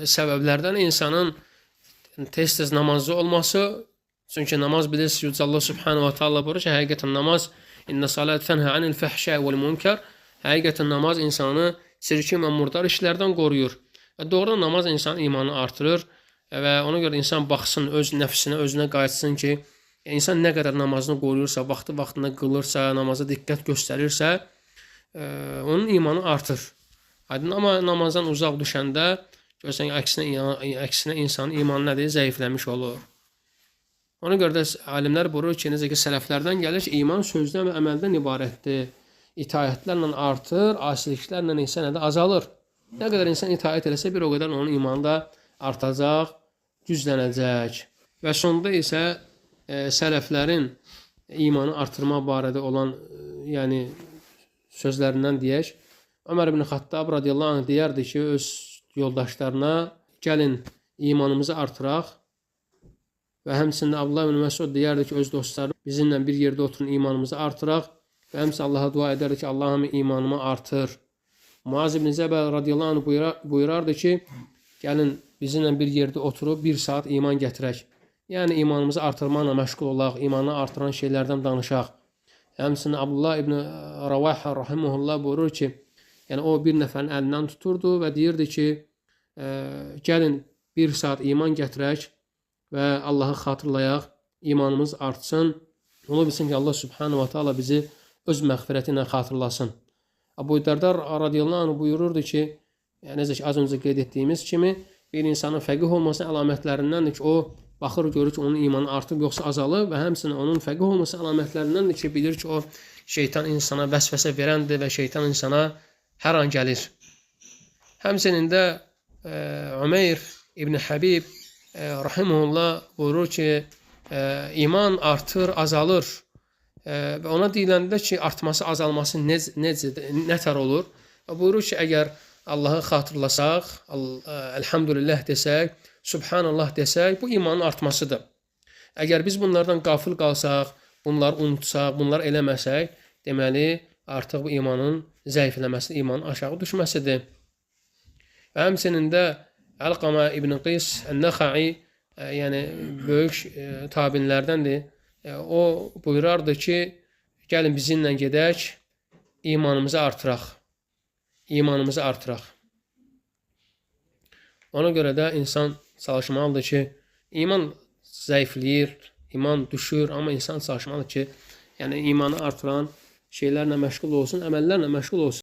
səbəblərdən insanın tez-tez namazlı olması. Çünki namaz bilirsiniz, Allah Subhanahu wa Taala buyurur ki, həqiqətən namaz inna salat tənhə anil fəhşə vəl munkar. Həqiqətən namaz insanı çirkin və murdar işlərdən qoruyur. Və doğrudan namaz insanın imanını artırır və ona görə insan baxsın öz nəfsinə, özünə qayıtsın ki, insan nə qədər namazını qoruyursa, vaxtı-vaxtında qılırsa, namaza diqqət göstərirsə, onun imanı artır. Amma namazdan uzaq düşəndə görsən əksinə insanın imanı nədir? Zəifləmiş olur. Ona görə də alimlər buyurur ki, necə ki sələflərdən gəlir ki, iman sözdən və əməldən ibarətdir. İtaətlərlə artır, asiliklərlə isə nədir? Azalır. Nə qədər insan itaət eləsə, bir o qədər onun imanı da artacaq, güclənəcək. Və sonda isə sələflərin imanı artırma barədə olan sözlərindən deyək. Ömər ibn Xattab radiyallahu anh deyərdi ki, öz yoldaşlarına gəlin imanımızı artıraq. Və həmçində Abdullah ibn Məsud deyərdi ki, öz dostlarına bizimlə bir yerdə oturun, imanımızı artıraq. Və həmçində Allaha dua edərdi ki, Allahım imanımı artır. Muaz ibn Cəbəl radiyallahu anh buyurardı ki, gəlin bizimlə bir yerdə oturub bir saat iman gətirək. Yəni imanımızı artırmaqla məşğul olaq, imanı artıran şeylərdən danışaq. Həmçində Abdullah ibn Rəvahə rahimehullah buyurur ki, yəni o bir nəfərin əlindən tuturdu və deyirdi ki, gəlin bir saat iman gətirək və Allahı xatırlayaq, imanımız artsın. Ola bilsin ki, Allah Subhanahu wa Taala bizi öz məğfirəti ilə xatırlasın. Əbu Dərdar radiyallahu anh buyururdu ki, necə ki, az öncə qeyd etdiyimiz kimi, bir insanın fəqih olmasının əlamətlərindəndir ki, o baxır, görür ki, onun imanı artıb yoxsa azalır və həmçinin onun fəqih olması əlamətlərindəndir ki, bilir ki, o şeytan insana vəsvəsə verəndir və şeytan insana hər an gəlir. Həmçinin də Ömeyr ibn Həbib rahimehullah buyurur ki, iman artır, azalır. Və ona deyiləndə ki, artması, azalması nətər olur? Buyurur ki, əgər Allahı xatırlasaq, elhamdülillah desək, subhanallah desək, bu imanın artmasıdır. Əgər biz bunlardan qafil qalsaq, bunları unutsaq, bunları eləməsək, deməli, artıq bu imanın zəifləməsi, imanın aşağı düşməsidir. Və həmçinin də Əlqamə ibn Qis Ən-Nəxai, yəni böyük tabinlərdəndir. O buyurardı ki, gəlin bizimlə gedək, imanımızı artıraq. İmanımızı artıraq. Ona görə də insan çalışmalıdır ki, iman zəifləyir, iman düşür, amma insan çalışmalıdır ki, yəni imanı artıran şeylərlə məşğul olsun, əməllərlə məşğul olsun.